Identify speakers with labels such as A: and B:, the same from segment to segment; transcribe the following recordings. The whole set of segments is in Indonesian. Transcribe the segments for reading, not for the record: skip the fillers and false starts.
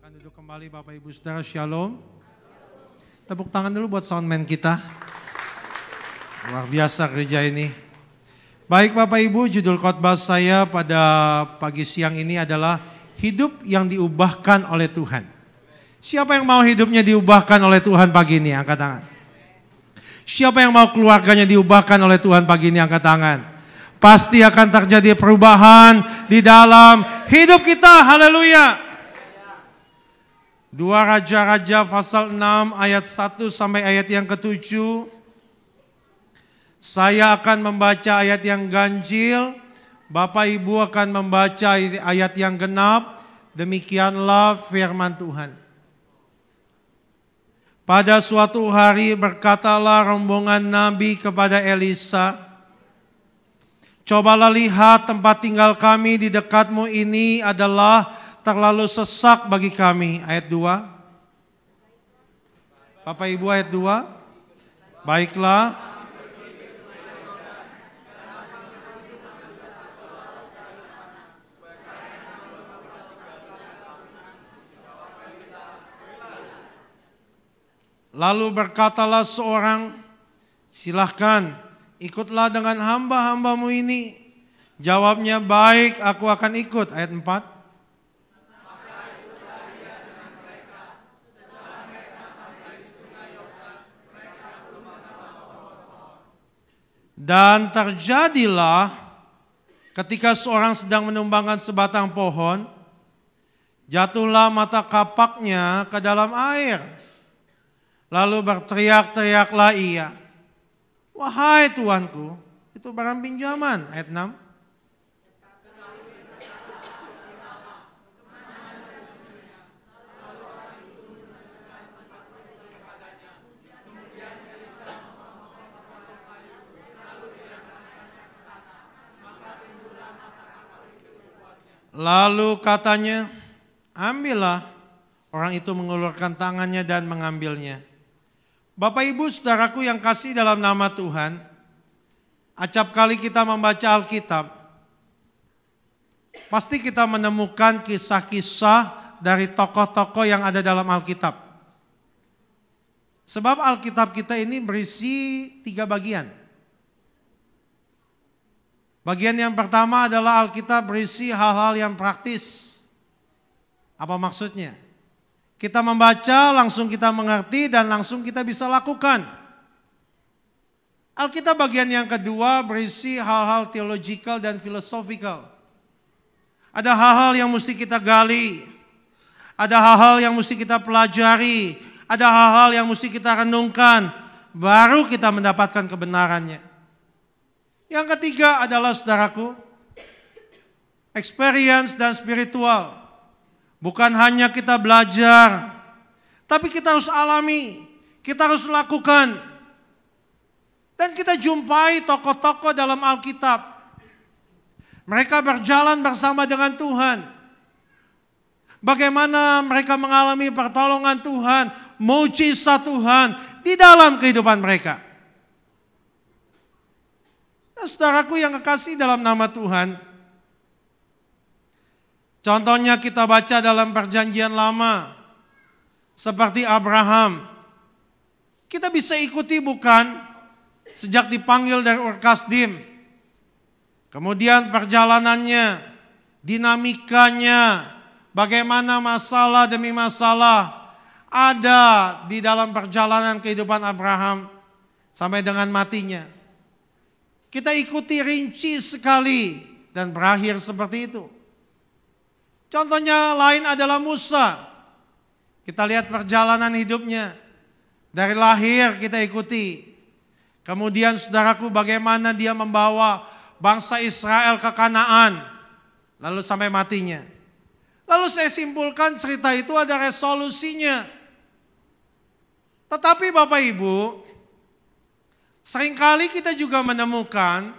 A: Silakan duduk kembali Bapak Ibu Saudara, Shalom. Tepuk tangan dulu buat soundman kita. Luar biasa gereja ini. Baik Bapak Ibu, judul khotbah saya pada pagi siang ini adalah hidup yang diubahkan oleh Tuhan. Siapa yang mau hidupnya diubahkan oleh Tuhan pagi ini? Angkat tangan. Siapa yang mau keluarganya diubahkan oleh Tuhan pagi ini? Angkat tangan. Pasti akan terjadi perubahan di dalam hidup kita. Haleluya. 2 Raja-Raja pasal 6 ayat 1 sampai ayat yang ke-7. Saya akan membaca ayat yang ganjil. Bapak Ibu akan membaca ayat yang genap. Demikianlah firman Tuhan. Pada suatu hari berkatalah rombongan Nabi kepada Elisa, cobalah lihat tempat tinggal kami di dekatmu ini adalah terlalu sesak bagi kami. Ayat 2. Bapak Ibu ayat 2. Baiklah. Lalu berkatalah seorang, silahkan ikutlah dengan hamba-hambamu ini. Jawabnya, baik, aku akan ikut. Ayat 4. Dan terjadilah ketika seorang sedang menumbangkan sebatang pohon, jatuhlah mata kapaknya ke dalam air. Lalu berteriak-teriaklah ia, wahai Tuanku, itu barang pinjaman. Ayat 6. Lalu katanya, ambillah. Orang itu mengulurkan tangannya dan mengambilnya. Bapak Ibu Saudaraku yang kasih dalam nama Tuhan, acap kali kita membaca Alkitab, pasti kita menemukan kisah-kisah dari tokoh-tokoh yang ada dalam Alkitab. Sebab Alkitab kita ini berisi 3 bagian. Bagian yang pertama adalah Alkitab berisi hal-hal yang praktis. Apa maksudnya? Kita membaca, langsung kita mengerti dan langsung kita bisa lakukan. Alkitab bagian yang kedua berisi hal-hal theological dan philosophical. Ada hal-hal yang mesti kita gali. Ada hal-hal yang mesti kita pelajari. Ada hal-hal yang mesti kita renungkan. Baru kita mendapatkan kebenarannya. Yang ketiga adalah saudaraku, experience dan spiritual. Bukan hanya kita belajar, tapi kita harus alami, kita harus lakukan. Dan kita jumpai tokoh-tokoh dalam Alkitab. Mereka berjalan bersama dengan Tuhan. Bagaimana mereka mengalami pertolongan Tuhan, mujizat Tuhan di dalam kehidupan mereka. Nah, saudaraku yang kekasih dalam nama Tuhan, contohnya kita baca dalam perjanjian lama, seperti Abraham. Kita bisa ikuti bukan? Sejak dipanggil dari Ur Kasdim. Kemudian perjalanannya, dinamikanya, bagaimana masalah demi masalah ada di dalam perjalanan kehidupan Abraham sampai dengan matinya. Kita ikuti rinci sekali dan berakhir seperti itu. Contohnya lain adalah Musa. Kita lihat perjalanan hidupnya. Dari lahir kita ikuti. Kemudian saudaraku bagaimana dia membawa bangsa Israel ke Kanaan. Lalu sampai matinya. Lalu saya simpulkan cerita itu ada resolusinya. Tetapi Bapak Ibu, seringkali kita juga menemukan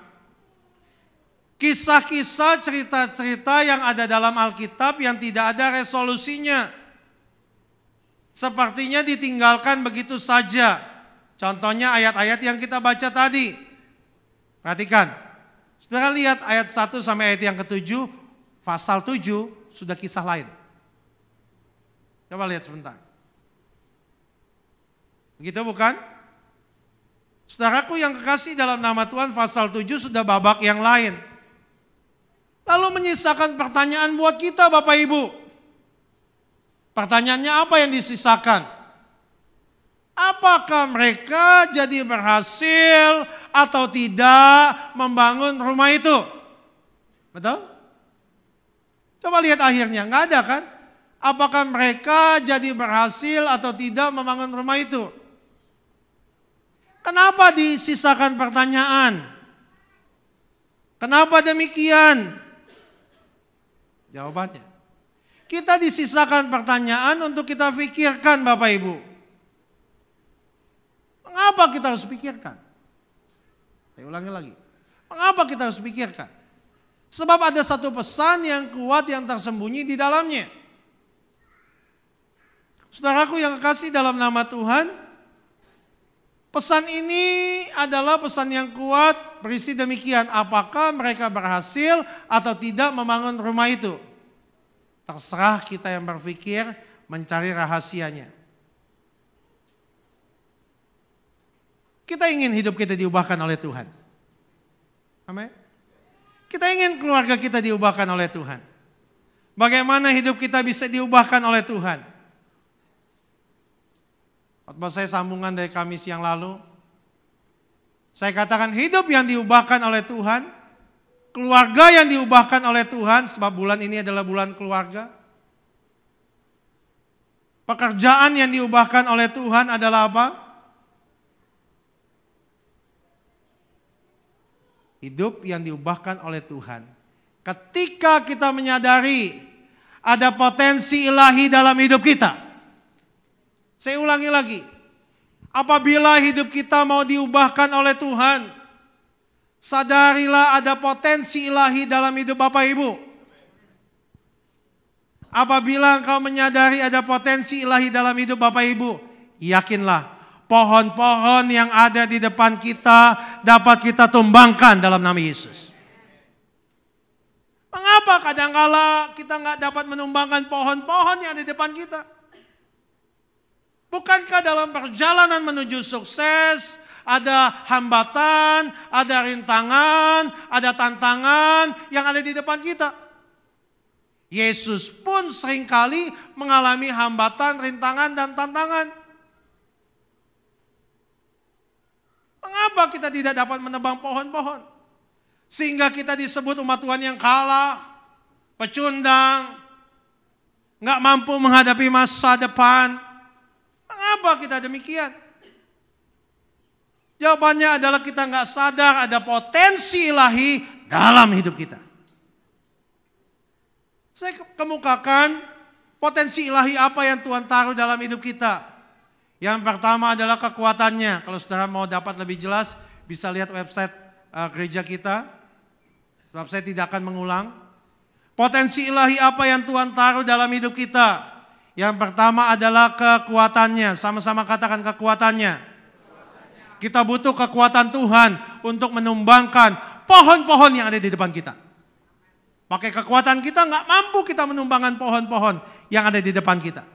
A: kisah-kisah, cerita-cerita yang ada dalam Alkitab yang tidak ada resolusinya. Sepertinya ditinggalkan begitu saja. Contohnya ayat-ayat yang kita baca tadi. Perhatikan. Saudara lihat ayat 1 sampai ayat yang ke-7, pasal 7 sudah kisah lain. Coba lihat sebentar. Begitu bukan? Saudaraku yang kekasih dalam nama Tuhan, pasal 7 sudah babak yang lain. Lalu menyisakan pertanyaan buat kita Bapak Ibu. Pertanyaannya apa yang disisakan? Apakah mereka jadi berhasil atau tidak membangun rumah itu? Betul? Coba lihat akhirnya, nggak ada kan? Apakah mereka jadi berhasil atau tidak membangun rumah itu? Kenapa disisakan pertanyaan? Kenapa demikian? Jawabannya, kita disisakan pertanyaan untuk kita pikirkan Bapak Ibu. Mengapa kita harus pikirkan? Saya ulangi lagi. Mengapa kita harus pikirkan? Sebab ada satu pesan yang kuat yang tersembunyi di dalamnya. Saudaraku yang kekasih dalam nama Tuhan, pesan ini adalah pesan yang kuat berisi demikian. Apakah mereka berhasil atau tidak membangun rumah itu? Terserah kita yang berpikir mencari rahasianya. Kita ingin hidup kita diubahkan oleh Tuhan. Amin. Kita ingin keluarga kita diubahkan oleh Tuhan. Bagaimana hidup kita bisa diubahkan oleh Tuhan? Khotbah saya sambungan dari Kamis yang lalu. Saya katakan hidup yang diubahkan oleh Tuhan. Keluarga yang diubahkan oleh Tuhan. Sebab bulan ini adalah bulan keluarga. Pekerjaan yang diubahkan oleh Tuhan adalah apa? Hidup yang diubahkan oleh Tuhan. Ketika kita menyadari ada potensi ilahi dalam hidup kita. Saya ulangi lagi. Apabila hidup kita mau diubahkan oleh Tuhan, sadarilah ada potensi ilahi dalam hidup Bapak Ibu. Apabila engkau menyadari ada potensi ilahi dalam hidup Bapak Ibu, yakinlah pohon-pohon yang ada di depan kita dapat kita tumbangkan dalam nama Yesus. Mengapa kadangkala kita nggak dapat menumbangkan pohon-pohon yang ada di depan kita? Bukankah dalam perjalanan menuju sukses ada hambatan, ada rintangan, ada tantangan yang ada di depan kita? Yesus pun seringkali mengalami hambatan, rintangan, dan tantangan. Mengapa kita tidak dapat menebang pohon-pohon? Sehingga kita disebut umat Tuhan yang kalah, pecundang, nggak mampu menghadapi masa depan. Mengapa kita demikian? Jawabannya adalah kita nggak sadar ada potensi ilahi dalam hidup kita. Saya kemukakan potensi ilahi apa yang Tuhan taruh dalam hidup kita. Yang pertama adalah kekuatannya. Kalau saudara mau dapat lebih jelas, bisa lihat website gereja kita. Sebab saya tidak akan mengulang. Potensi ilahi apa yang Tuhan taruh dalam hidup kita? Yang pertama adalah kekuatannya. Sama-sama katakan kekuatannya. Kita butuh kekuatan Tuhan untuk menumbangkan pohon-pohon yang ada di depan kita. Pakai kekuatan kita nggak mampu kita menumbangkan pohon-pohon yang ada di depan kita.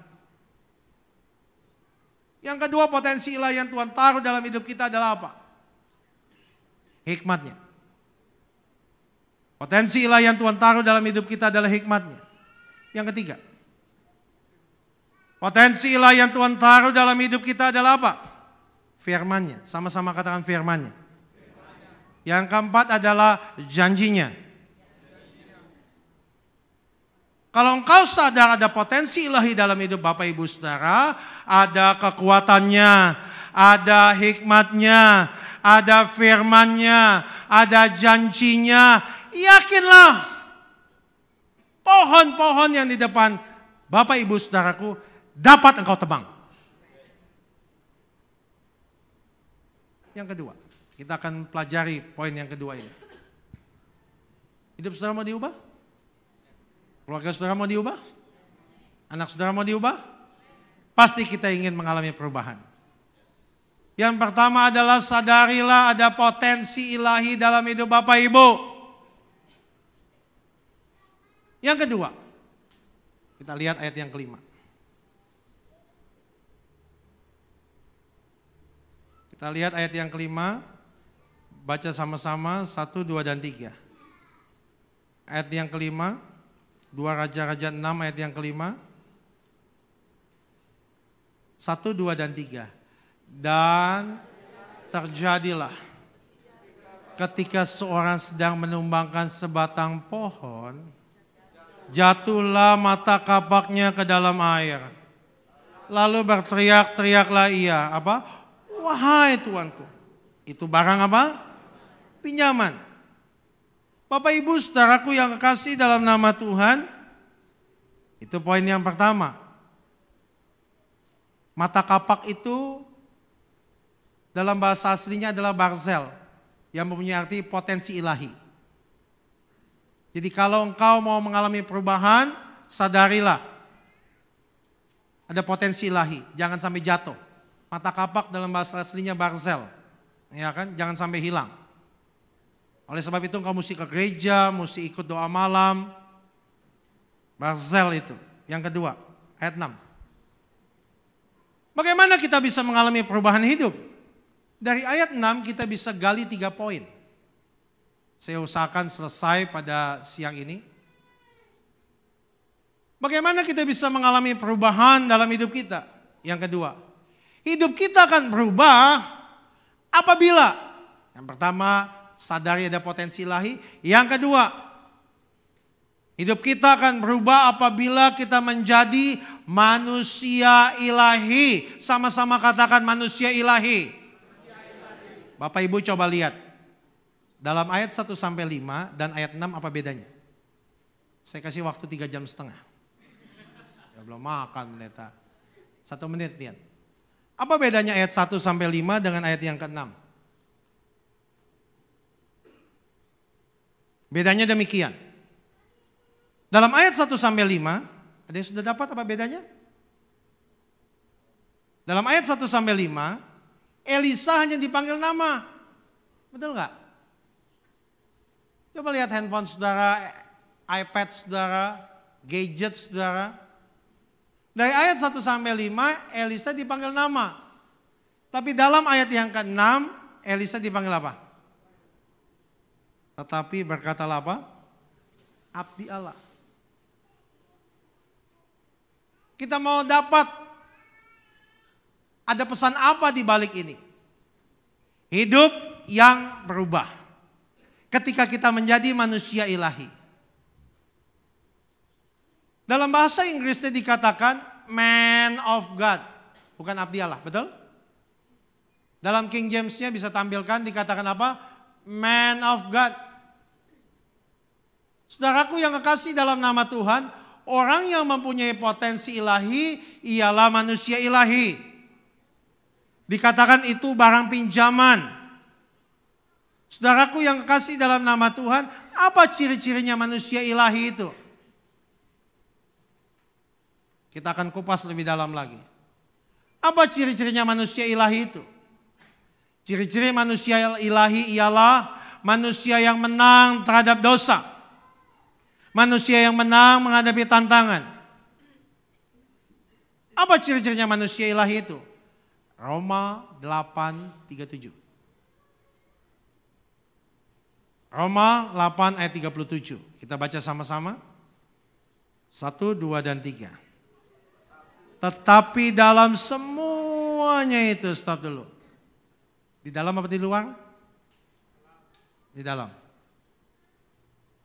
A: Yang kedua, potensi ilahi yang Tuhan taruh dalam hidup kita adalah apa? Hikmatnya. Potensi ilahi yang Tuhan taruh dalam hidup kita adalah hikmatnya. Yang ketiga, potensi ilahi yang Tuhan taruh dalam hidup kita adalah apa? Firman-Nya. Sama-sama katakan firman-Nya. Yang keempat adalah janjinya. Kalau engkau sadar ada potensi ilahi dalam hidup Bapak Ibu Saudara, ada kekuatannya, ada hikmatnya, ada firman-Nya, ada janjinya, yakinlah pohon-pohon yang di depan Bapak Ibu Saudaraku dapat engkau tebang. Yang kedua, kita akan pelajari poin yang kedua ini. Hidup saudara mau diubah? Keluarga saudara mau diubah? Anak saudara mau diubah? Pasti kita ingin mengalami perubahan. Yang pertama adalah sadarilah ada potensi ilahi dalam hidup Bapak Ibu. Yang kedua, kita lihat ayat yang kelima. Kita lihat ayat yang kelima. Baca sama-sama 1, 2, dan 3. Ayat yang kelima. 2 Raja-Raja 6 ayat yang kelima. 1, 2, dan 3. Dan terjadilah ketika seorang sedang menumbangkan sebatang pohon, jatuhlah mata kapaknya ke dalam air. Lalu berteriak-teriaklah ia, apa? Wahai Tuanku. Itu barang apa? Pinjaman. Bapak Ibu saudaraku yang kekasih dalam nama Tuhan, itu poin yang pertama. Mata kapak itu dalam bahasa aslinya adalah barzel, yang mempunyai arti potensi ilahi. Jadi kalau engkau mau mengalami perubahan, sadarilah ada potensi ilahi, jangan sampai jatuh. Mata kapak dalam bahasa aslinya barzel, ya kan? Jangan sampai hilang. Oleh sebab itu engkau mesti ke gereja, mesti ikut doa malam. Barzel itu. Yang kedua, ayat 6. Bagaimana kita bisa mengalami perubahan hidup? Dari ayat 6 kita bisa gali 3 poin. Saya usahakan selesai pada siang ini. Bagaimana kita bisa mengalami perubahan dalam hidup kita? Yang kedua, hidup kita akan berubah apabila yang pertama sadari ada potensi ilahi. Yang kedua, hidup kita akan berubah apabila kita menjadi manusia ilahi. Sama-sama katakan manusia ilahi. Bapak Ibu coba lihat. Dalam ayat 1-5 dan ayat 6 apa bedanya? Saya kasih waktu 3,5 jam. Ya belum makan pendeta. 1 menit lihat. Apa bedanya ayat 1-5 dengan ayat yang ke-6? Bedanya demikian. Dalam ayat 1-5, ada yang sudah dapat apa bedanya? Dalam ayat 1-5, Elisa hanya dipanggil nama. Betul nggak? Coba lihat handphone saudara, iPad saudara, gadget saudara. Dari ayat 1-5, Elisa dipanggil nama. Tapi dalam ayat yang ke-6, Elisa dipanggil apa? Tetapi berkatalah apa? Abdi Allah. Kita mau dapat ada pesan apa di balik ini? Hidup yang berubah. Ketika kita menjadi manusia ilahi. Dalam bahasa Inggrisnya dikatakan man of God. Bukan abdi Allah, betul? Dalam King James-nya bisa tampilkan dikatakan apa? Man of God. Saudaraku yang kekasih dalam nama Tuhan, orang yang mempunyai potensi ilahi ialah manusia ilahi. Dikatakan itu barang pinjaman. Saudaraku yang kekasih dalam nama Tuhan, apa ciri-cirinya manusia ilahi itu? Kita akan kupas lebih dalam lagi. Apa ciri-cirinya manusia ilahi itu? Ciri-ciri manusia ilahi ialah manusia yang menang terhadap dosa. Manusia yang menang menghadapi tantangan. Apa ciri-cirinya manusia ilahi itu? Roma 8:37. Roma 8 ayat 37. Kita baca sama-sama. 1, 2, dan 3. Tetapi dalam semuanya itu, stop dulu. Di dalam apa di luar? Di dalam.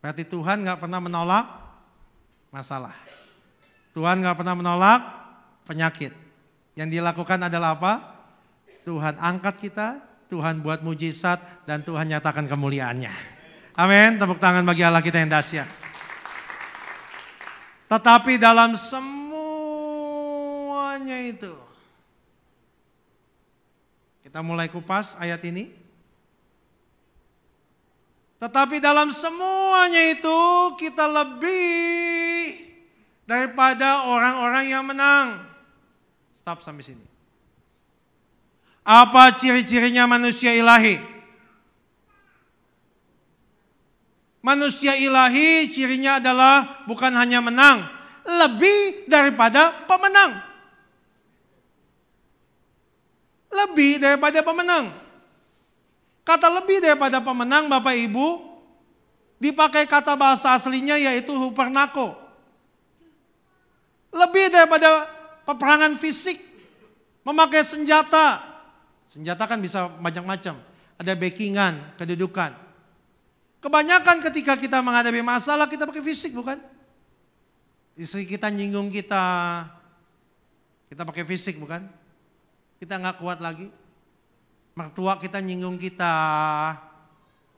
A: Berarti Tuhan gak pernah menolak masalah. Tuhan gak pernah menolak penyakit. Yang dilakukan adalah apa? Tuhan angkat kita, Tuhan buat mujizat, dan Tuhan nyatakan kemuliaannya. Amin, tepuk tangan bagi Allah kita yang dahsyat. Tetapi dalam semuanya itu. Kita mulai kupas ayat ini. Tetapi dalam semuanya itu kita lebih daripada orang-orang yang menang. Stop sampai sini. Apa ciri-cirinya manusia ilahi? Manusia ilahi cirinya adalah bukan hanya menang, lebih daripada pemenang. lebih daripada pemenang. Kata lebih daripada pemenang Bapak Ibu, dipakai kata bahasa aslinya yaitu hupernako. Lebih daripada peperangan fisik, memakai senjata. Senjata kan bisa macam-macam. Ada backingan, kedudukan. Kebanyakan ketika kita menghadapi masalah kita pakai fisik bukan? Istri kita nyinggung kita pakai fisik bukan? Kita nggak kuat lagi. Mertua kita nyinggung kita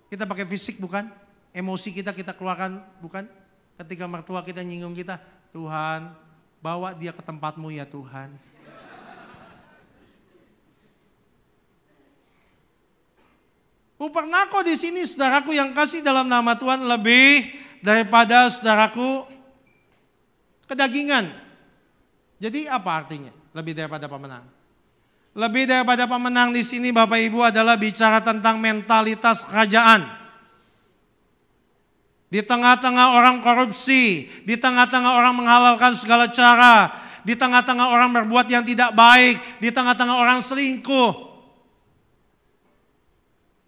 A: pakai fisik bukan? Emosi kita keluarkan bukan? Ketika mertua kita nyinggung kita, Tuhan bawa dia ke tempatmu ya Tuhan. Hupernako di sini saudaraku yang kasih dalam nama Tuhan lebih daripada saudaraku kedagingan. Jadi apa artinya? Lebih daripada pemenang. Lebih daripada pemenang di sini Bapak Ibu adalah bicara tentang mentalitas kerajaan. Di tengah-tengah orang korupsi, di tengah-tengah orang menghalalkan segala cara, di tengah-tengah orang berbuat yang tidak baik, di tengah-tengah orang selingkuh,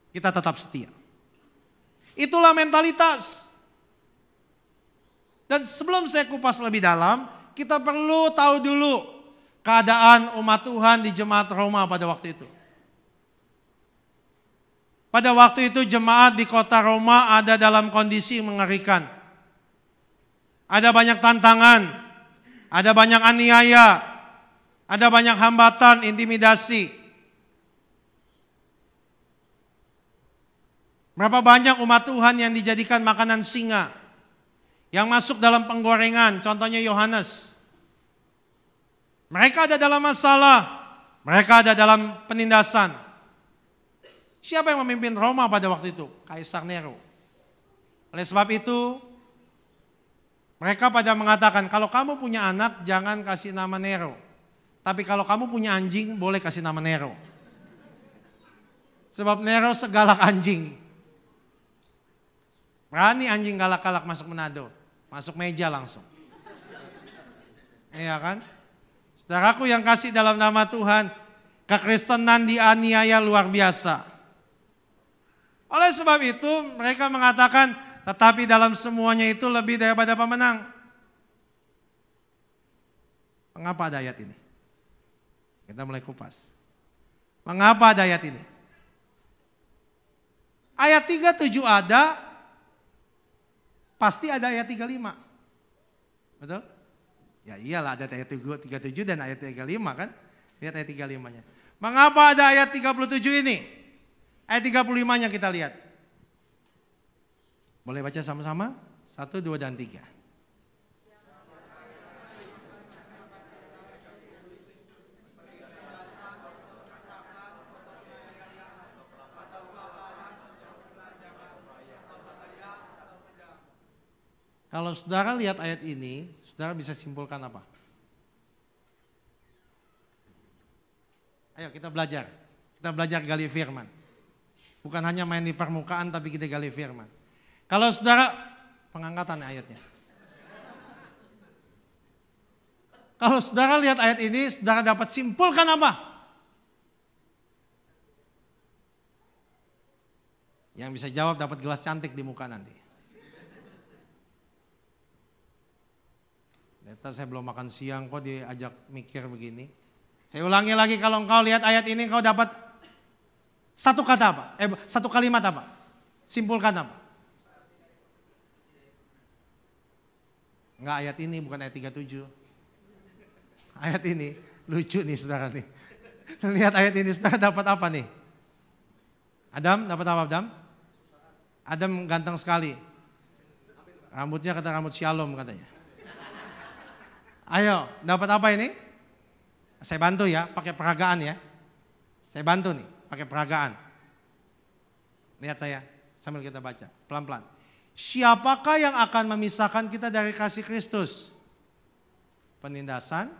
A: kita tetap setia. Itulah mentalitas. Dan sebelum saya kupas lebih dalam, kita perlu tahu dulu keadaan umat Tuhan di jemaat Roma pada waktu itu. Pada waktu itu jemaat di kota Roma ada dalam kondisi mengerikan. Ada banyak tantangan, ada banyak aniaya, ada banyak hambatan, intimidasi. Berapa banyak umat Tuhan yang dijadikan makanan singa, yang masuk dalam penggorengan, contohnya Yohanes. Mereka ada dalam masalah, mereka ada dalam penindasan. Siapa yang memimpin Roma pada waktu itu? Kaisar Nero. Oleh sebab itu, mereka pada mengatakan, kalau kamu punya anak jangan kasih nama Nero. Tapi kalau kamu punya anjing boleh kasih nama Nero. Sebab Nero segalak anjing. Berani anjing galak-galak masuk Manado, masuk meja langsung. Iya kan? Saudaraku yang kasih dalam nama Tuhan, kekristenan dianiaya luar biasa. Oleh sebab itu mereka mengatakan, tetapi dalam semuanya itu lebih daripada pemenang. Mengapa ada ayat ini? Kita mulai kupas. Mengapa ada ayat ini? Ayat 37 ada, pasti ada ayat 35. Betul? Ya iyalah ada ayat 37 dan ayat 35 kan? Lihat ayat 35-nya. Mengapa ada ayat 37 ini? Ayat 35-nya kita lihat. Boleh baca sama-sama? 1, 2, dan 3. Kalau saudara lihat ayat ini, saudara bisa simpulkan apa? Ayo kita belajar. Kita belajar gali firman. Bukan hanya main di permukaan tapi kita gali firman. Kalau saudara, pengangkatan ayatnya. Kalau saudara lihat ayat ini, saudara dapat simpulkan apa? Yang bisa jawab dapat gelas cantik di muka nanti. Ternyata saya belum makan siang kok diajak mikir begini. Saya ulangi lagi, kalau engkau lihat ayat ini engkau dapat satu kata apa? Satu kalimat apa? Simpulkan apa? Enggak, ayat ini bukan ayat 37. Ayat ini lucu nih saudara nih. Lihat ayat ini saudara dapat apa nih? Adam dapat apa Adam? Adam ganteng sekali. Rambutnya kata rambut Shalom katanya. Ayo, dapat apa ini? Saya bantu ya, pakai peragaan ya. Saya bantu nih, pakai peragaan. Lihat saya, sambil kita baca, pelan-pelan. Siapakah yang akan memisahkan kita dari kasih Kristus? Penindasan,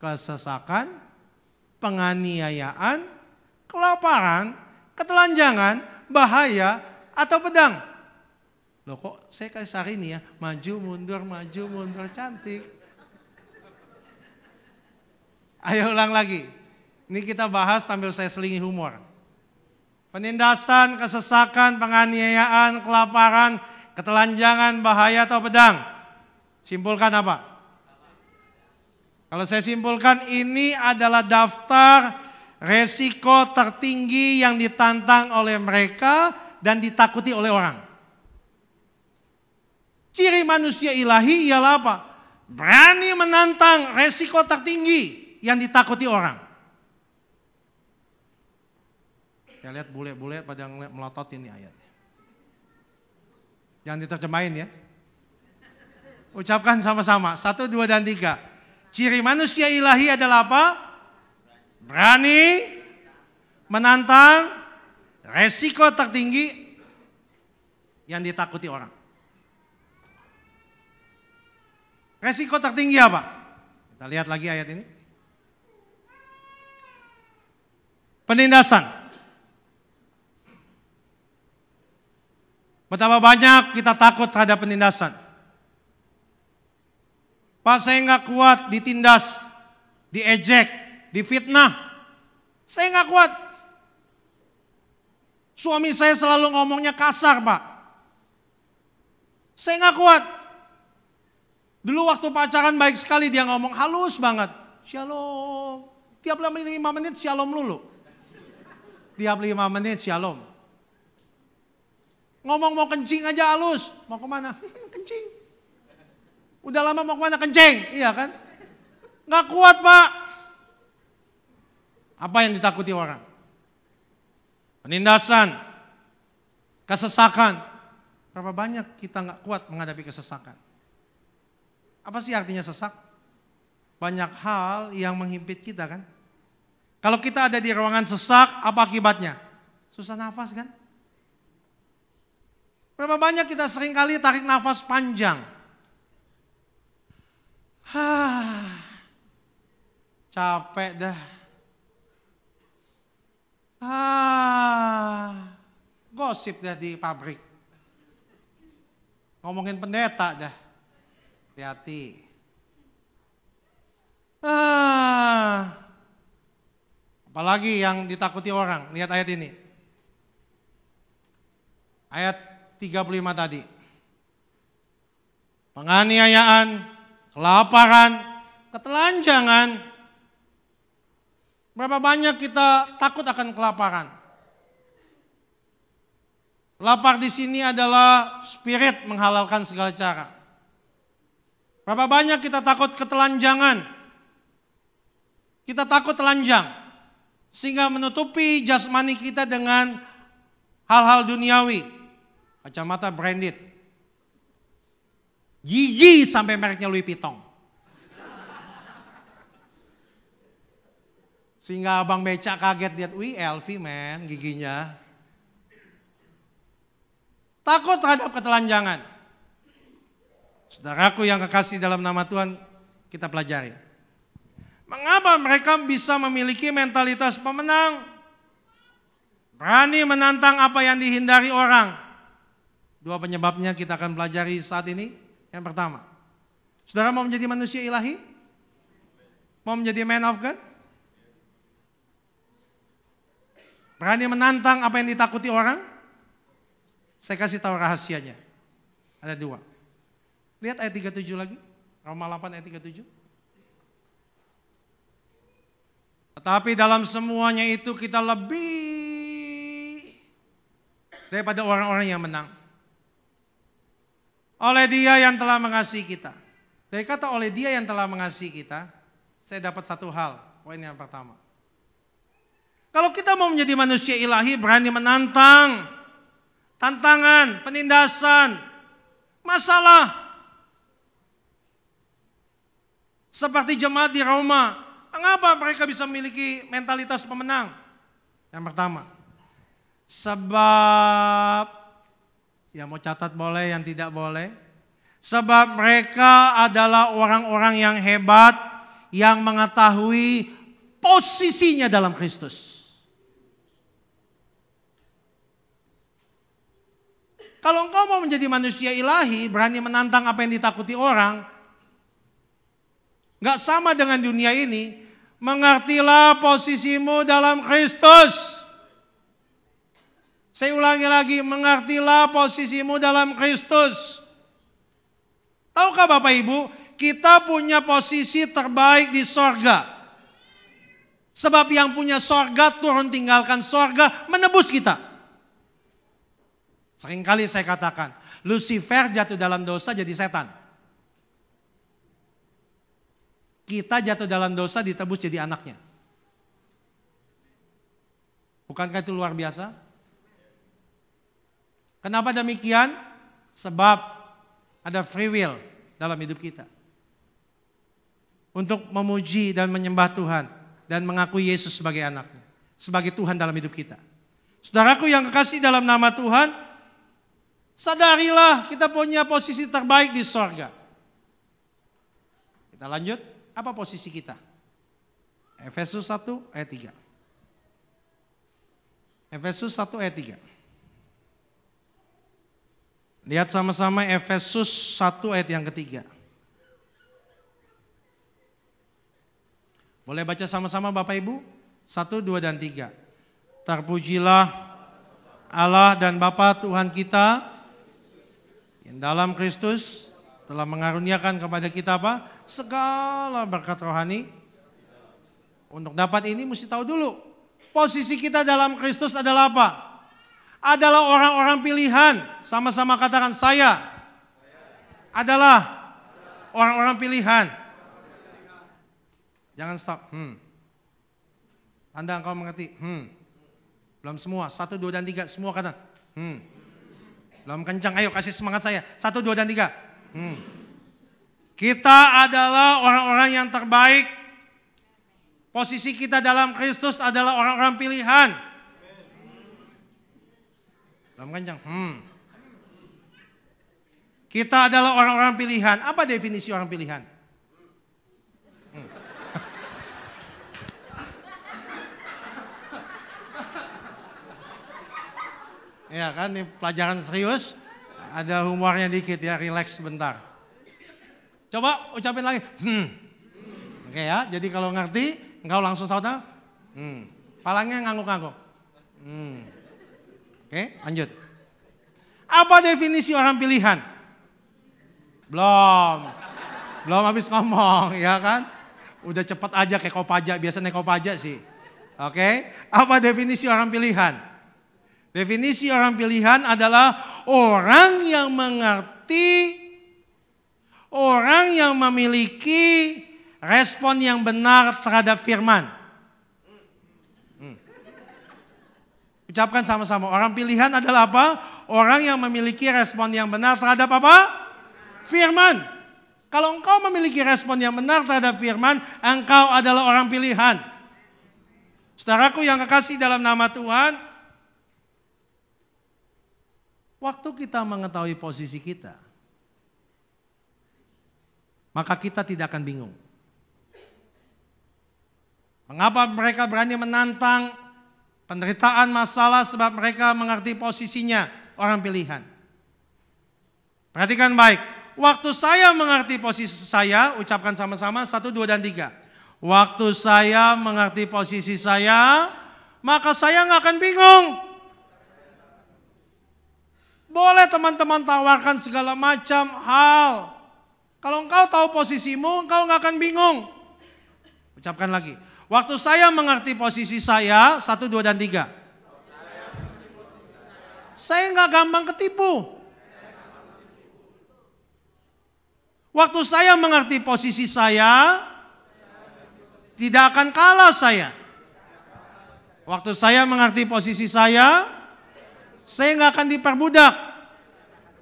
A: kesesakan, penganiayaan, kelaparan, ketelanjangan, bahaya, atau pedang. Loh kok saya kasih ini ya, maju mundur cantik. Ayo ulang lagi. Ini kita bahas sambil saya selingi humor. Penindasan, kesesakan, penganiayaan, kelaparan, ketelanjangan, bahaya atau pedang. Simpulkan apa? Kalau saya simpulkan ini adalah daftar resiko tertinggi yang ditantang oleh mereka dan ditakuti oleh orang. Ciri manusia ilahi ialah apa? Berani menantang resiko tertinggi yang ditakuti orang. Saya lihat bule-bule pada melotot ini ayatnya. Jangan diterjemahin ya. Ucapkan sama-sama. 1, 2, dan 3. Ciri manusia ilahi adalah apa? Berani menantang resiko tertinggi yang ditakuti orang. Resiko tertinggi apa? Kita lihat lagi ayat ini. Penindasan. Betapa banyak kita takut terhadap penindasan. Pak, saya nggak kuat ditindas, diejek, difitnah. Saya nggak kuat. Suami saya selalu ngomongnya kasar, Pak. Saya nggak kuat. Dulu waktu pacaran baik sekali dia ngomong halus banget. Shalom. Tiap 5 menit shalom lulu. Tiap 5 menit shalom. Ngomong mau kencing aja halus. Mau kemana? Kencing. Udah lama mau kemana? Kencing. Iya kan? Nggak kuat, Pak. Apa yang ditakuti orang? Penindasan. Kesesakan. Berapa banyak kita nggak kuat menghadapi kesesakan? Apa sih artinya sesak? Banyak hal yang menghimpit kita kan? Kalau kita ada di ruangan sesak, apa akibatnya? Susah nafas kan? Berapa banyak kita seringkali tarik nafas panjang. Capek dah. Gosip dah di pabrik. Ngomongin pendeta dah. Hati-hati. Apalagi yang ditakuti orang. Lihat ayat ini. Ayat 35 tadi. Penganiayaan, kelaparan, ketelanjangan. Berapa banyak kita takut akan kelaparan? Lapar di sini adalah spirit menghalalkan segala cara. Berapa banyak kita takut ketelanjangan? Kita takut telanjang. Sehingga menutupi jasmani kita dengan hal-hal duniawi. Kacamata branded. Gigi sampai mereknya Louis Vuitton. Sehingga abang becak kaget lihat, wih LV men giginya. Takut terhadap ketelanjangan. Saudaraku yang kekasih dalam nama Tuhan, kita pelajari. Mengapa mereka bisa memiliki mentalitas pemenang? Berani menantang apa yang dihindari orang. 2 penyebabnya kita akan pelajari saat ini. Yang pertama, saudara mau menjadi manusia ilahi? Mau menjadi man of God? Berani menantang apa yang ditakuti orang? Saya kasih tahu rahasianya. Ada 2. Lihat ayat 37 lagi. Roma 8 ayat 37. Tetapi dalam semuanya itu kita lebih daripada orang-orang yang menang. Oleh Dia yang telah mengasihi kita. Dari kata oleh Dia yang telah mengasihi kita, saya dapat satu hal. Poin yang pertama. Kalau kita mau menjadi manusia ilahi, berani menantang, tantangan, penindasan, masalah. Seperti jemaat di Roma. Mengapa mereka bisa memiliki mentalitas pemenang? Yang pertama, sebab, ya mau catat boleh, yang tidak boleh. Sebab mereka adalah orang-orang yang hebat, yang mengetahui posisinya dalam Kristus. Kalau engkau mau menjadi manusia ilahi, berani menantang apa yang ditakuti orang, gak sama dengan dunia ini, Mengertilah posisimu dalam Kristus. Saya ulangi lagi, mengertilah posisimu dalam Kristus. Tahukah Bapak Ibu, kita punya posisi terbaik di sorga. Sebab yang punya sorga turun tinggalkan sorga menebus kita. Seringkali saya katakan, Lucifer jatuh dalam dosa jadi setan. Kita jatuh dalam dosa ditebus jadi anaknya. Bukankah itu luar biasa? Kenapa demikian? Sebab ada free will dalam hidup kita. Untuk memuji dan menyembah Tuhan. Dan mengakui Yesus sebagai anaknya. Sebagai Tuhan dalam hidup kita. Saudaraku yang kekasih dalam nama Tuhan. Sadarilah kita punya posisi terbaik di sorga. Kita lanjut. Apa posisi kita? Efesus 1 ayat 3. Efesus 1 ayat 3. Lihat sama-sama Efesus 1 ayat yang ketiga. Boleh baca sama-sama Bapak Ibu? 1, 2, dan 3. Terpujilah Allah dan Bapa Tuhan kita yang dalam Kristus telah mengaruniakan kepada kita apa? Segala berkat rohani. Untuk dapat ini mesti tahu dulu. Posisi kita dalam Kristus adalah apa? Adalah orang-orang pilihan. Sama-sama katakan saya adalah orang-orang pilihan. Jangan stop. Anda engkau mengerti. Belum semua. 1, 2, dan 3. Semua kata. Belum kencang. Ayo kasih semangat saya. 1, 2, dan 3. Kita adalah orang-orang yang terbaik. Posisi kita dalam Kristus adalah orang-orang pilihan. Belum kencang. Kita adalah orang-orang pilihan. Apa definisi orang pilihan? Ya kan, ini pelajaran serius, ada humornya dikit ya, relax sebentar. Coba ucapin lagi, Oke ya, jadi kalau ngerti, engkau langsung sauta, palangnya ngangguk-ngangguk. Oke, lanjut. Apa definisi orang pilihan? Belum habis ngomong, ya kan? Udah cepet aja kayak Kopaja, biasa naik Kopaja sih. Oke, apa definisi orang pilihan? Definisi orang pilihan adalah orang yang mengerti, orang yang memiliki respon yang benar terhadap firman. Ucapkan sama-sama, orang pilihan adalah apa? Orang yang memiliki respon yang benar terhadap apa? Firman. Kalau engkau memiliki respon yang benar terhadap firman, engkau adalah orang pilihan. Saudaraku yang kekasih dalam nama Tuhan, waktu kita mengetahui posisi kita, maka kita tidak akan bingung. Mengapa mereka berani menantang penderitaan masalah? Sebab mereka mengerti posisinya, orang pilihan. Perhatikan baik. Waktu saya mengerti posisi saya, ucapkan sama-sama 1, 2, dan 3. Waktu saya mengerti posisi saya, maka saya nggak akan bingung. Boleh teman-teman tawarkan segala macam hal. Kalau engkau tahu posisimu, engkau nggak akan bingung. Ucapkan lagi. Waktu saya mengerti posisi saya, 1, 2, dan 3. Saya nggak gampang ketipu. Waktu saya mengerti posisi saya, tidak akan kalah saya. Waktu saya mengerti posisi saya nggak akan diperbudak.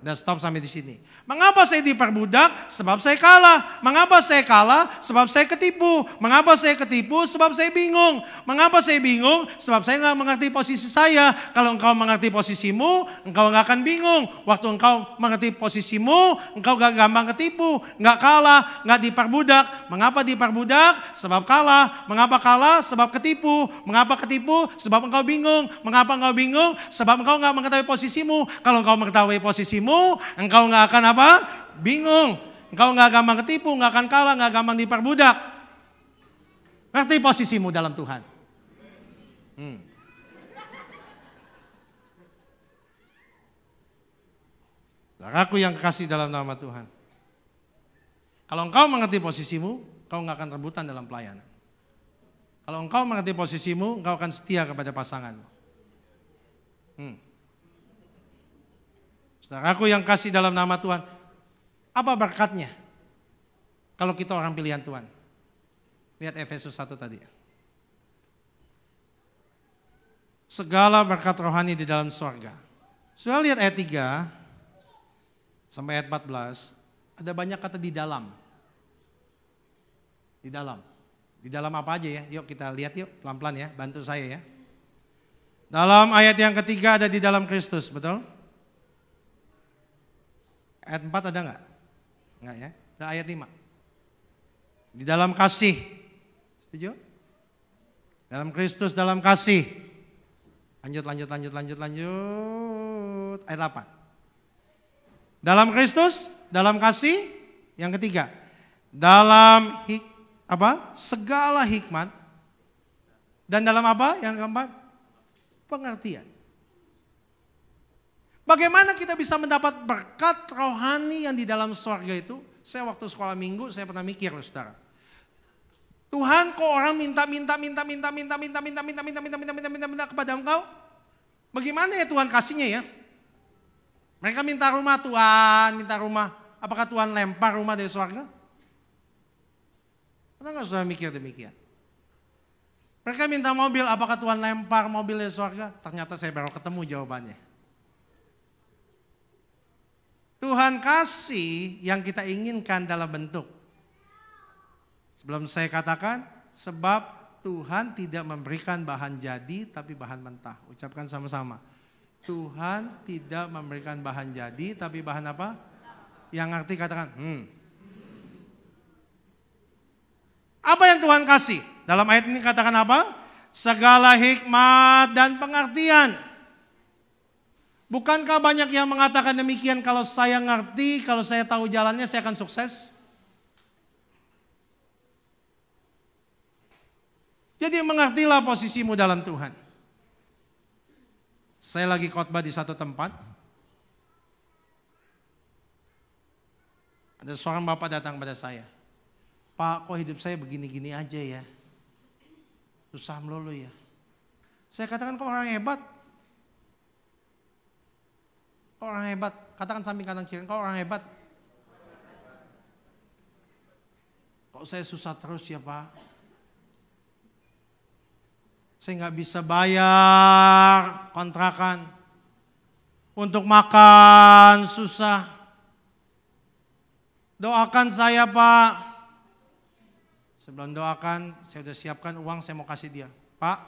A: Dan stop sampai di sini. Mengapa saya diperbudak? Sebab saya kalah. Mengapa saya kalah? Sebab saya ketipu. Mengapa saya ketipu? Sebab saya bingung. Mengapa saya bingung? Sebab saya nggak mengerti posisi saya. Kalau engkau mengerti posisimu, engkau nggak akan bingung. Waktu engkau mengerti posisimu, engkau gak gampang ketipu, nggak kalah, nggak diperbudak. Mengapa diperbudak? Sebab kalah. Mengapa kalah? Sebab ketipu. Mengapa ketipu? Sebab engkau bingung. Mengapa engkau bingung? Sebab engkau nggak mengetahui posisimu. Kalau engkau mengetahui posisimu, engkau nggak akan apa? Bingung. Engkau nggak gampang ketipu, nggak akan kalah, nggak gampang diperbudak. Ngerti posisimu dalam Tuhan. Saudaraku yang kekasih dalam nama Tuhan. Kalau engkau mengerti posisimu, engkau nggak akan rebutan dalam pelayanan. Kalau engkau mengerti posisimu, engkau akan setia kepada pasanganmu. Saudaraku yang kasih dalam nama Tuhan, apa berkatnya kalau kita orang pilihan Tuhan? Lihat Efesus 1 tadi. Segala berkat rohani di dalam surga. Sudah lihat ayat 3 sampai ayat 14, ada banyak kata di dalam. Di dalam. Di dalam apa aja ya? Yuk kita lihat yuk pelan-pelan ya, bantu saya ya. Dalam ayat yang ketiga ada di dalam Kristus, betul? Ayat 4 ada enggak? Enggak ya? Ada ayat 5. Di dalam kasih. Setuju? Dalam Kristus, dalam kasih. Lanjut. Ayat 8. Dalam Kristus, dalam kasih. Yang ketiga. Dalam segala hikmat. Dan dalam apa? Yang keempat? Pengertian. Bagaimana kita bisa mendapat berkat rohani yang di dalam surga itu? Saya waktu sekolah minggu saya pernah mikir loh saudara. Tuhan kok orang minta kepada engkau? Bagaimana ya Tuhan kasihnya ya? Mereka minta rumah Tuhan, minta rumah. Apakah Tuhan lempar rumah dari surga? Pernah nggak saudara mikir demikian? Mereka minta mobil, apakah Tuhan lempar mobil dari surga? Ternyata saya baru ketemu jawabannya. Tuhan kasih yang kita inginkan dalam bentuk. Sebelum saya katakan, sebab Tuhan tidak memberikan bahan jadi tapi bahan mentah. Ucapkan sama-sama. Tuhan tidak memberikan bahan jadi tapi bahan apa? Yang ngerti katakan, Apa yang Tuhan kasih? Dalam ayat ini katakan apa? Segala hikmat dan pengertian. Bukankah banyak yang mengatakan demikian, kalau saya ngerti, kalau saya tahu jalannya saya akan sukses? Jadi mengertilah posisimu dalam Tuhan. Saya lagi khotbah di satu tempat. Ada seorang bapak datang pada saya. Pak, kok hidup saya begini-gini aja ya? Susah melulu ya. Saya katakan kok orang hebat. Kok orang hebat? Katakan samping kanan kiri, kok orang hebat? Kok saya susah terus ya Pak? Saya nggak bisa bayar kontrakan. Untuk makan susah. Doakan saya Pak. Sebelum doakan, saya sudah siapkan uang, saya mau kasih dia. Pak,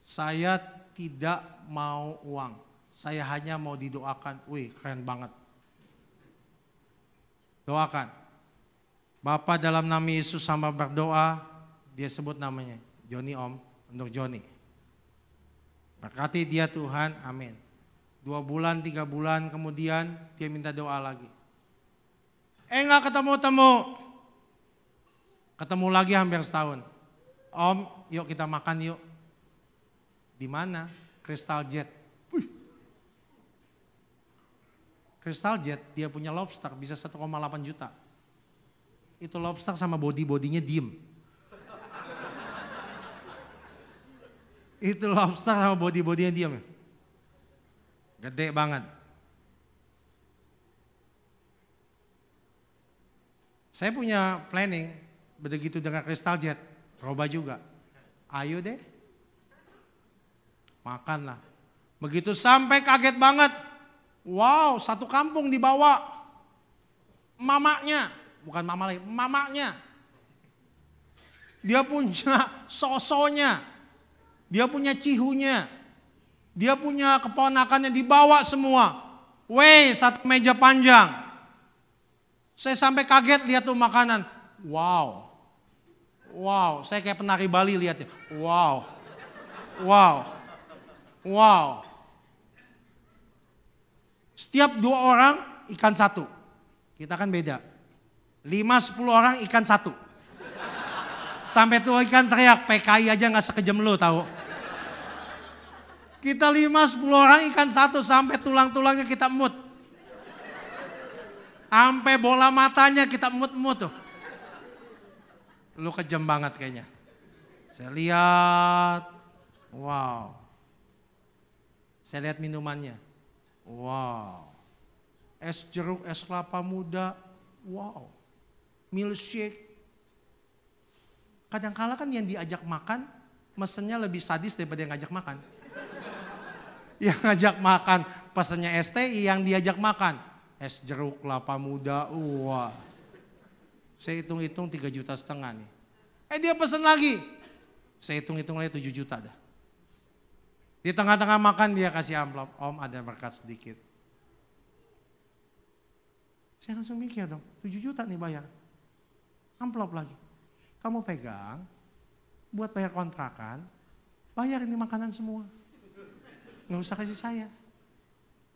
A: saya tidak mau uang. Saya hanya mau didoakan. Wih, keren banget. Doakan. Bapak dalam nama Yesus sama berdoa, dia sebut namanya. Joni Om, untuk Joni. Berkati dia Tuhan, amin. 2 bulan, 3 bulan kemudian dia minta doa lagi. Nggak ketemu-temu. Ketemu lagi hampir setahun. Om, yuk kita makan yuk. Di mana? Crystal Jet. Crystal Jet dia punya lobster bisa 1,8 juta. Itu lobster sama body-bodinya diem. Itu lobster sama body-bodinya diem. Gede banget. Saya punya planning, begitu dengan Crystal Jet, coba juga. Ayo deh, makanlah. Begitu sampai kaget banget. Wow, satu kampung dibawa. Mamanya, bukan mama lagi, mamanya. Dia punya sosonya, dia punya cihunya, dia punya keponakannya dibawa semua. Weh, satu meja panjang. Saya sampai kaget lihat tuh makanan. Wow. Wow, saya kayak penari Bali lihatnya. Wow. Wow. Wow. Setiap 2 orang ikan 1. Kita kan beda. 5-10 orang ikan 1. Sampai tuh ikan teriak, PKI aja gak sekejam lu tahu. Kita 5-10 orang ikan satu sampai tulang-tulangnya kita emut. Sampai bola matanya kita emut-emut tuh. Lu kejam banget kayaknya. Saya lihat, wow. Saya lihat minumannya, wow. Es jeruk, es kelapa muda, wow. Milkshake. Kadang-kala kan yang diajak makan, mesennya lebih sadis daripada yang ngajak makan. Yang ngajak makan, pesennya STI, yang diajak makan. Es jeruk, kelapa muda, wah. Saya hitung-hitung 3,5 juta nih. Dia pesen lagi. Saya hitung-hitung lagi 7 juta dah. Di tengah-tengah makan dia kasih amplop, Om ada berkat sedikit. Saya langsung mikir dong, 7 juta nih bayar. Amplop lagi. Kamu pegang, buat bayar kontrakan, bayar ini makanan semua. Nggak usah kasih saya.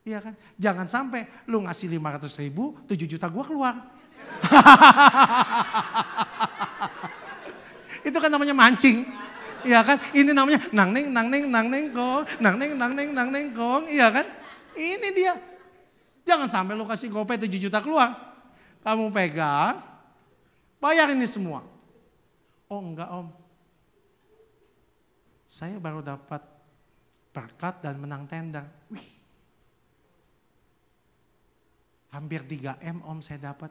A: Iya kan? Jangan sampai lu ngasih 500.000, 7 juta gua keluar. Itu kan namanya mancing. Iya kan? Ini namanya nang neng kong. Iya kan? Ini dia. Jangan sampai lu kasih gopay 7 juta keluar. Kamu pegang, bayar ini semua. Oh enggak Om, saya baru dapat berkat dan menang tender. Wih, hampir 3M Om saya dapat.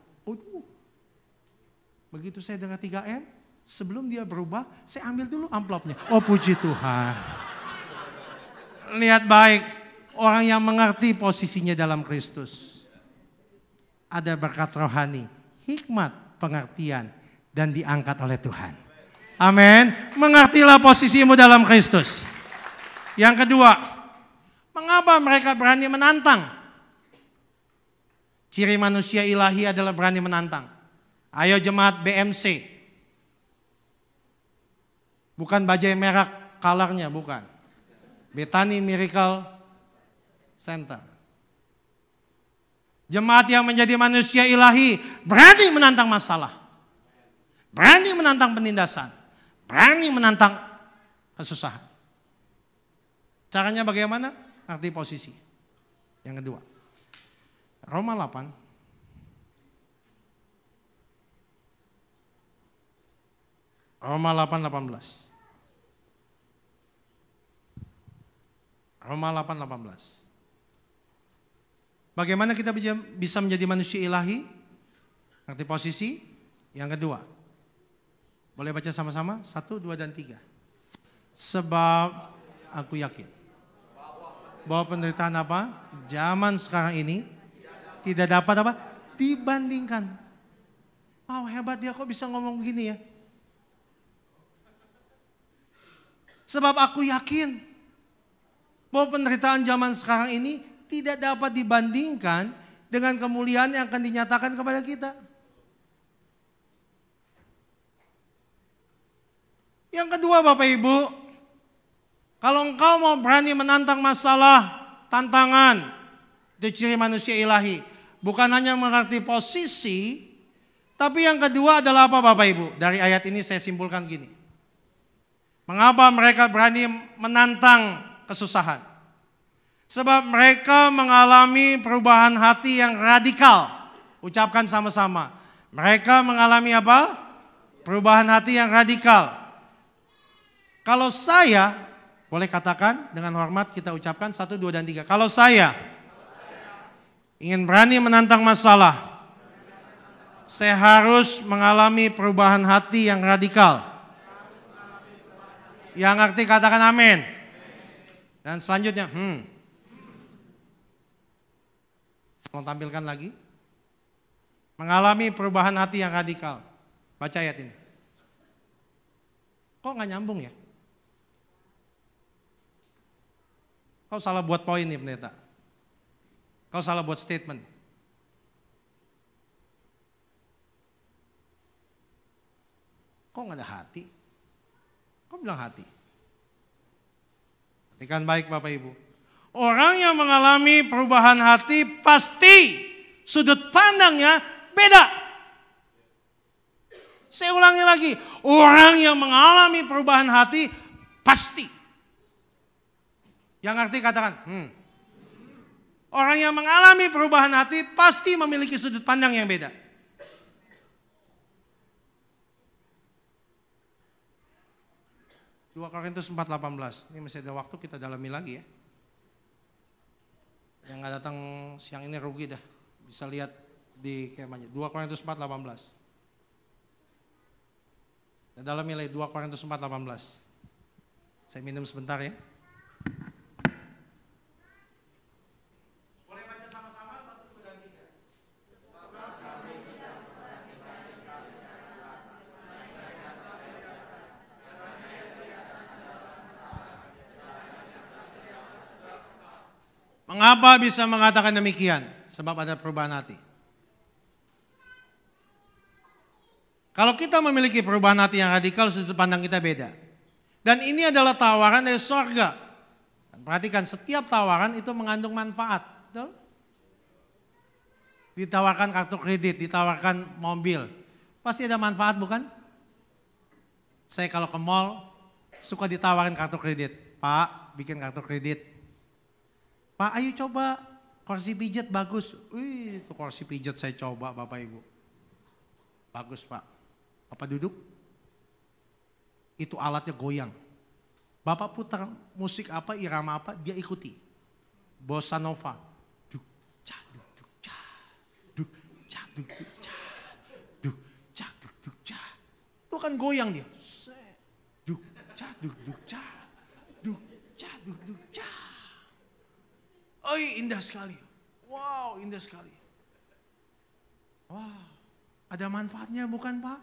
A: Begitu saya dengar 3M, sebelum dia berubah, saya ambil dulu amplopnya. Oh puji Tuhan. Lihat baik, orang yang mengerti posisinya dalam Kristus. Ada berkat rohani, hikmat, pengertian, dan diangkat oleh Tuhan. Amin. Mengertilah posisimu dalam Kristus. Yang kedua, mengapa mereka berani menantang? Ciri manusia ilahi adalah berani menantang. Ayo jemaat BMC. Bukan bajai merah colornya, bukan. Bethany Miracle Center. Jemaat yang menjadi manusia ilahi berani menantang masalah. Berani menantang penindasan. Berani menantang kesusahan. Caranya bagaimana? Arti posisi. Yang kedua. Roma 8. Roma 8:18. Roma 8:18. Bagaimana kita bisa menjadi manusia ilahi? Arti posisi. Yang kedua. Boleh baca sama-sama? 1, 2, dan 3. Sebab aku yakin bahwa penderitaan apa? Zaman sekarang ini tidak dapat apa? Dibandingkan. Wow, hebat dia kok bisa ngomong begini ya. Sebab aku yakin bahwa penderitaan zaman sekarang ini tidak dapat dibandingkan dengan kemuliaan yang akan dinyatakan kepada kita. Yang kedua Bapak Ibu, kalau engkau mau berani menantang masalah, tantangan, itu ciri manusia ilahi. Bukan hanya mengerti posisi, tapi yang kedua adalah apa Bapak Ibu? Dari ayat ini saya simpulkan gini. Mengapa mereka berani menantang kesusahan? Sebab mereka mengalami perubahan hati yang radikal. Ucapkan sama-sama. Mereka mengalami apa? Perubahan hati yang radikal. Kalau saya, boleh katakan dengan hormat kita ucapkan 1, 2, dan 3. Kalau saya ingin berani menantang masalah, saya harus mengalami perubahan hati yang radikal. Yang arti katakan amin. Dan selanjutnya, Tolong tampilkan lagi. Mengalami perubahan hati yang radikal. Baca ayat ini. Kok nggak nyambung ya? Kau salah buat poin nih pendeta. Kau salah buat statement. Kok nggak ada hati? Kok bilang hati? Perhatikan baik Bapak Ibu. Orang yang mengalami perubahan hati pasti sudut pandangnya beda. Saya ulangi lagi, orang yang mengalami perubahan hati pasti. Yang ngerti katakan, Orang yang mengalami perubahan hati pasti memiliki sudut pandang yang beda. Dua Korintus 4:18. Ini masih ada waktu, kita dalami lagi ya. Yang nggak datang siang ini rugi dah. Bisa lihat di kemahnya. 2 Korintus 4:18. Dan dalami lagi 2 Korintus 4:18. Saya minum sebentar ya. Mengapa bisa mengatakan demikian? Sebab ada perubahan hati. Kalau kita memiliki perubahan hati yang radikal, sudut pandang kita beda. Dan ini adalah tawaran dari sorga. Perhatikan, setiap tawaran itu mengandung manfaat. Betul? Ditawarkan kartu kredit, ditawarkan mobil. Pasti ada manfaat bukan? Saya kalau ke mall, suka ditawarin kartu kredit. Pak, bikin kartu kredit. Pak, ayo coba kursi pijat bagus. Wih, itu kursi pijat saya coba Bapak Ibu. Bagus Pak. Bapak duduk. Itu alatnya goyang. Bapak putar musik apa, irama apa, dia ikuti. Bossa Nova. Duk, cak, duk, duk, cak. Duk, cak, duk, duk, cak. Duk, cak, duk, duk, cak. Itu kan goyang dia. Duk, cak, duk, duk, cak. Duk, cak, duk, duk, cak. Oh, indah sekali. Wow, indah sekali. Wow, ada manfaatnya bukan Pak?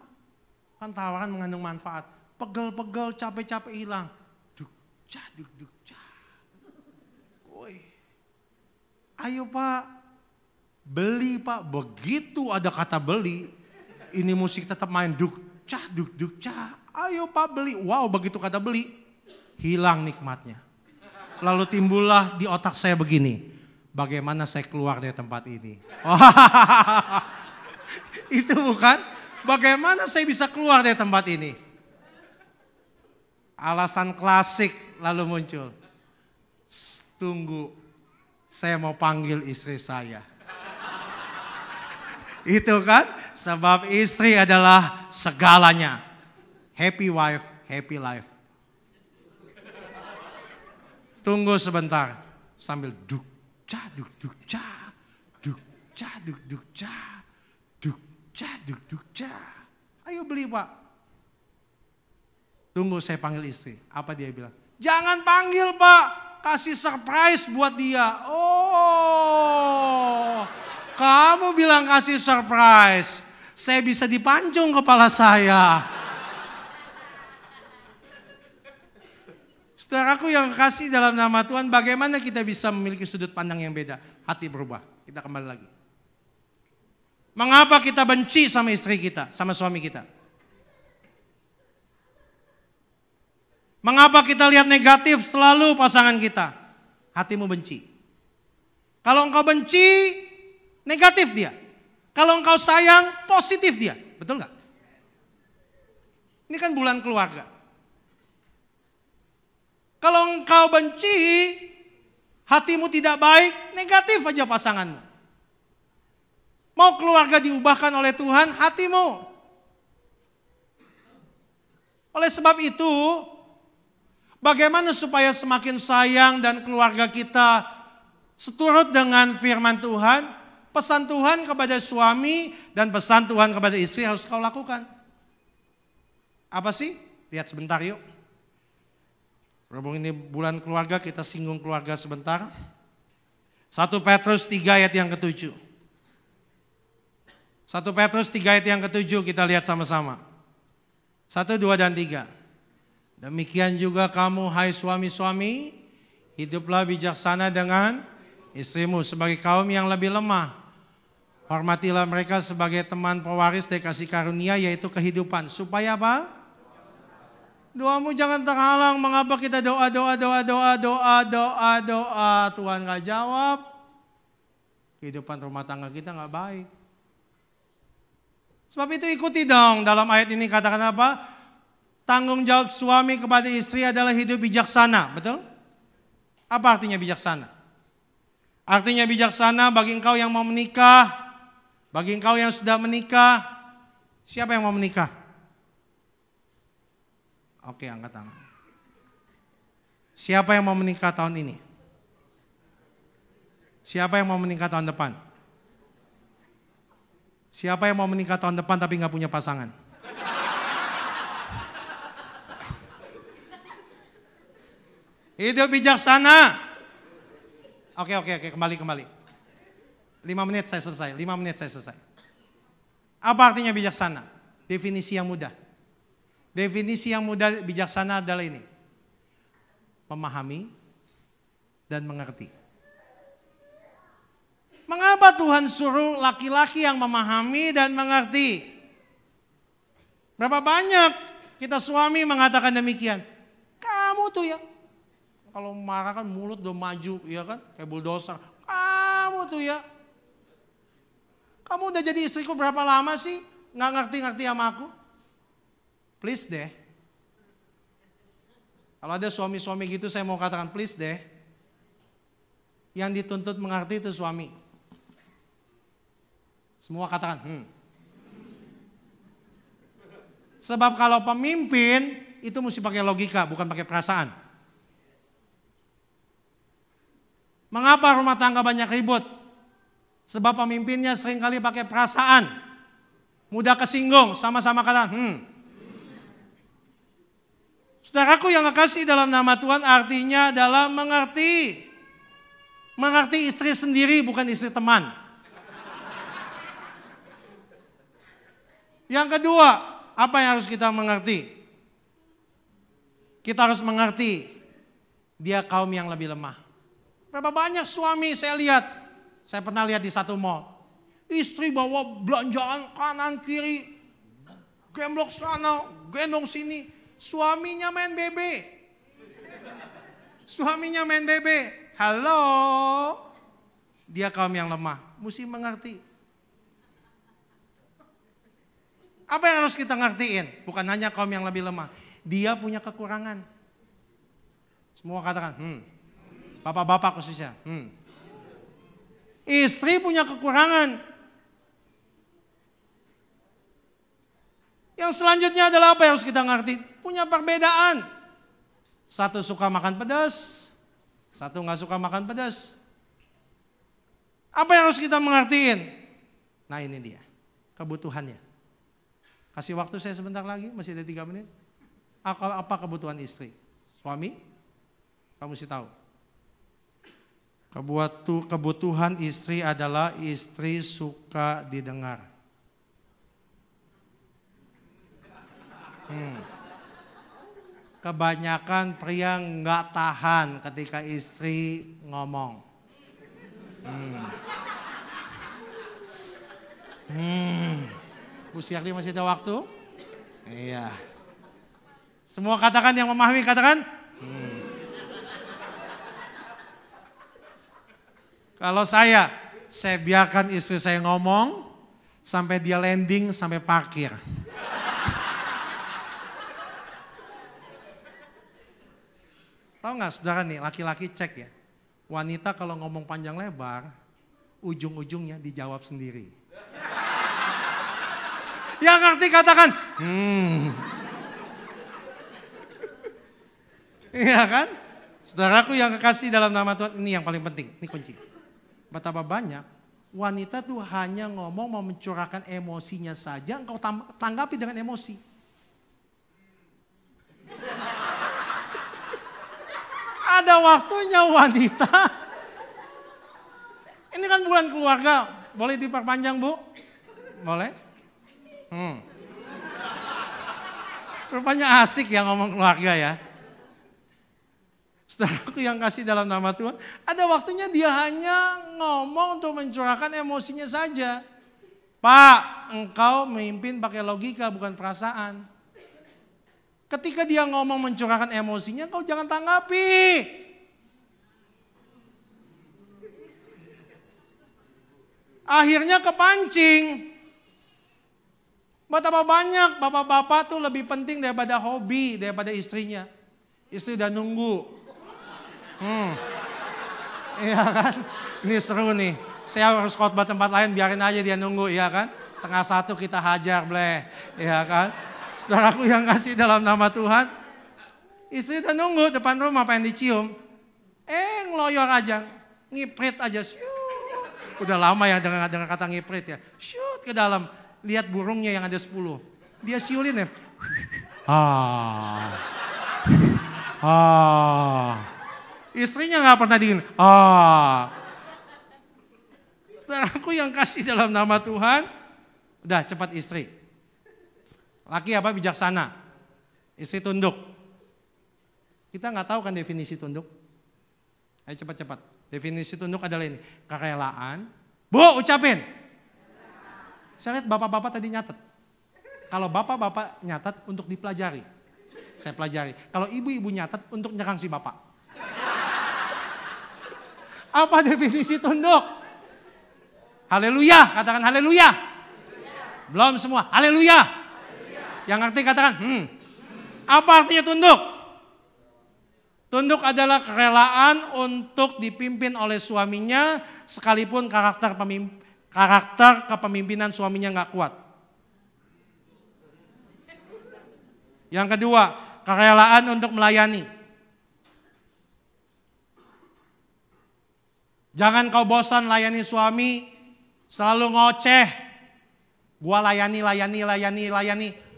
A: Kan tawaran mengandung manfaat. Pegel-pegel, capek-capek hilang. Duk, cah, duk, duk, cah. Woi. Ayo Pak, beli Pak. Begitu ada kata beli, ini musik tetap main duk, cah, duk, duk, cah. Ayo Pak beli. Wow, begitu kata beli, hilang nikmatnya. Lalu timbullah di otak saya begini, bagaimana saya keluar dari tempat ini? Itu bukan, bagaimana saya bisa keluar dari tempat ini? Alasan klasik lalu muncul, tunggu, saya mau panggil istri saya. Itu kan, sebab istri adalah segalanya. Happy wife, happy life. Tunggu sebentar sambil duk cah duk duk cah duk cah duk duk cah duk cah duk duk cah. Ayo beli Pak. Tunggu saya panggil istri. Apa dia bilang? Jangan panggil Pak, kasih surprise buat dia. Oh, kamu bilang kasih surprise. Saya bisa dipancung kepala saya. Saudaraku yang kasih dalam nama Tuhan, bagaimana kita bisa memiliki sudut pandang yang beda? Hati berubah. Kita kembali lagi. Mengapa kita benci sama istri kita, sama suami kita? Mengapa kita lihat negatif selalu pasangan kita? Hatimu benci. Kalau engkau benci, negatif dia. Kalau engkau sayang, positif dia. Betul nggak? Ini kan bulan keluarga. Kalau engkau benci, hatimu tidak baik, negatif aja pasanganmu. Mau keluarga diubahkan oleh Tuhan, hatimu. Oleh sebab itu, bagaimana supaya semakin sayang dan keluarga kita seturut dengan firman Tuhan, pesan Tuhan kepada suami dan pesan Tuhan kepada istri harus kau lakukan. Apa sih? Lihat sebentar yuk. Berhubung ini bulan keluarga, kita singgung keluarga sebentar. 1 Petrus 3 ayat yang ke-7. 1 Petrus 3 ayat yang ke-7 kita lihat sama-sama. 1, 2, dan 3. Demikian juga kamu hai suami-suami, hiduplah bijaksana dengan istrimu sebagai kaum yang lebih lemah. Hormatilah mereka sebagai teman pewaris dari kasih karunia yaitu kehidupan. Supaya apa? Doamu jangan terhalang. Mengapa kita doa. Tuhan gak jawab. Kehidupan rumah tangga kita gak baik. Sebab itu ikuti dong dalam ayat ini katakan apa? Tanggung jawab suami kepada istri adalah hidup bijaksana, betul? Apa artinya bijaksana? Artinya bijaksana bagi engkau yang mau menikah, bagi engkau yang sudah menikah. Siapa yang mau menikah? Oke, angkat tangan. Siapa yang mau menikah tahun ini? Siapa yang mau menikah tahun depan? Siapa yang mau menikah tahun depan tapi nggak punya pasangan? Hidup bijaksana. Oke, kembali. 5 menit saya selesai. Apa artinya bijaksana? Definisi yang mudah. Definisi yang mudah bijaksana adalah ini. Memahami dan mengerti. Mengapa Tuhan suruh laki-laki yang memahami dan mengerti? Berapa banyak kita suami mengatakan demikian? Kamu tuh ya, kalau marah kan mulut udah maju, ya kan? Kayak bulldozer. Kamu tuh ya. Kamu udah jadi istriku berapa lama sih? Nggak ngerti-ngerti sama aku? Please deh. Kalau ada suami-suami gitu saya mau katakan please deh. Yang dituntut mengerti itu suami. Semua katakan Sebab kalau pemimpin itu mesti pakai logika bukan pakai perasaan. Mengapa rumah tangga banyak ribut? Sebab pemimpinnya seringkali pakai perasaan. Mudah kesinggung, sama-sama kata Saudaraku yang kekasih dalam nama Tuhan artinya adalah mengerti. Mengerti istri sendiri bukan istri teman. Yang kedua, apa yang harus kita mengerti? Kita harus mengerti dia kaum yang lebih lemah. Berapa banyak suami saya lihat, saya pernah lihat di satu mall. Istri bawa belanjaan kanan kiri, gemblok sana, gendong sini. Suaminya main bebe. Halo. Dia kaum yang lemah, mesti mengerti. Apa yang harus kita ngertiin? Bukan hanya kaum yang lebih lemah. Dia punya kekurangan. Semua katakan, bapak-bapak khususnya. Istri punya kekurangan. Yang selanjutnya adalah apa yang harus kita ngerti? Punya perbedaan. Satu suka makan pedas, satu nggak suka makan pedas. Apa yang harus kita mengertiin? Nah ini dia, kebutuhannya. Kasih waktu saya sebentar lagi, masih ada 3 menit. Apa kebutuhan istri? Suami, kamu mesti tahu. Kebutuhan istri adalah istri suka didengar. Kebanyakan pria nggak tahan ketika istri ngomong. Bu Siardi masih ada waktu? Iya. Semua katakan yang memahami katakan. Kalau saya biarkan istri saya ngomong sampai dia landing sampai parkir. Tahu nggak saudara nih laki-laki cek ya. Wanita kalau ngomong panjang lebar ujung-ujungnya dijawab sendiri. Yang ngerti katakan, Iya kan? Saudaraku yang kekasih dalam nama Tuhan, ini yang paling penting, ini kunci. Betapa banyak wanita tuh hanya ngomong mau mencurahkan emosinya saja, engkau tanggapi dengan emosi. Ada waktunya wanita. Ini kan bulan keluarga, boleh diperpanjang Bu? Boleh? Rupanya asik ya ngomong keluarga ya. Saudaraku yang kasih dalam nama Tuhan, ada waktunya dia hanya ngomong untuk mencurahkan emosinya saja. Pak, engkau memimpin pakai logika bukan perasaan. Ketika dia ngomong mencurahkan emosinya, engkau jangan tanggapi. Akhirnya kepancing. Betapa banyak bapak-bapak tuh lebih penting daripada hobi, daripada istrinya. Istri udah nunggu. Iya kan? Ini seru nih. Saya harus khotbah tempat lain, biarin aja dia nunggu, iya kan? 12:30 kita hajar, bleh. Iya kan? Saudaraku yang kasih dalam nama Tuhan. Istri udah nunggu depan rumah pengen dicium. Ngeloyor aja, ngiprit aja. Udah lama ya dengar kata ngiprit ya. Shoot ke dalam. Lihat burungnya yang ada 10. Dia siulin ya. Istrinya gak pernah dingin. Aku yang kasih dalam nama Tuhan. Udah cepat istri. Laki apa? Bijaksana. Istri tunduk. Kita gak tahu kan definisi tunduk. Ayo cepat-cepat. Definisi tunduk adalah ini. Kerelaan. Bu ucapin. Saya lihat bapak-bapak tadi nyatet. Kalau bapak-bapak nyatet untuk dipelajari. Saya pelajari. Kalau ibu-ibu nyatet untuk nyerang si bapak. Apa definisi tunduk? Haleluya, katakan haleluya. Belum semua, haleluya. Yang ngerti katakan, Apa artinya tunduk? Tunduk adalah kerelaan untuk dipimpin oleh suaminya sekalipun karakter kepemimpinan suaminya nggak kuat. Yang kedua, kerelaan untuk melayani. Jangan kau bosan layani suami, selalu ngoceh. Gua layani.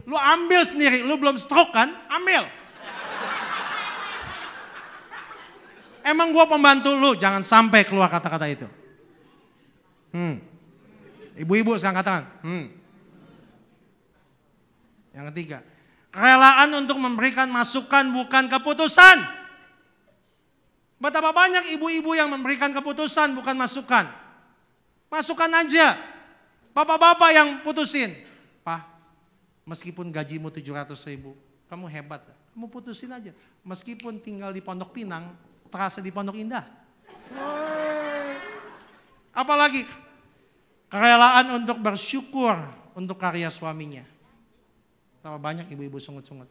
A: Lu ambil sendiri, lu belum stroke kan? Ambil. Emang gua pembantu lu, jangan sampai keluar kata-kata itu. Ibu-ibu sekarang katakan. Yang ketiga, kerelaan untuk memberikan masukan bukan keputusan. Betapa banyak ibu-ibu yang memberikan keputusan bukan masukan. Masukan aja. Bapak-bapak yang putusin. Pak, meskipun gajimu 700.000, kamu hebat. Kamu putusin aja. Meskipun tinggal di Pondok Pinang, terasa di Pondok Indah. Apalagi kerelaan untuk bersyukur untuk karya suaminya. Betapa banyak ibu-ibu sungut-sungut.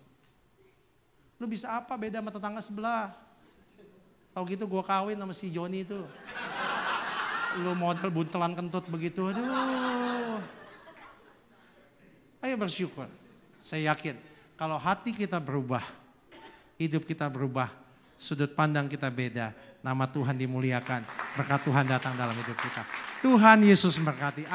A: Lu bisa apa beda sama tetangga sebelah? Tau gitu gue kawin sama si Joni itu. Lu model buntelan kentut begitu. Aduh. Ayo bersyukur. Saya yakin kalau hati kita berubah, hidup kita berubah, sudut pandang kita beda, nama Tuhan dimuliakan, berkat Tuhan datang dalam hidup kita. Tuhan Yesus memberkati.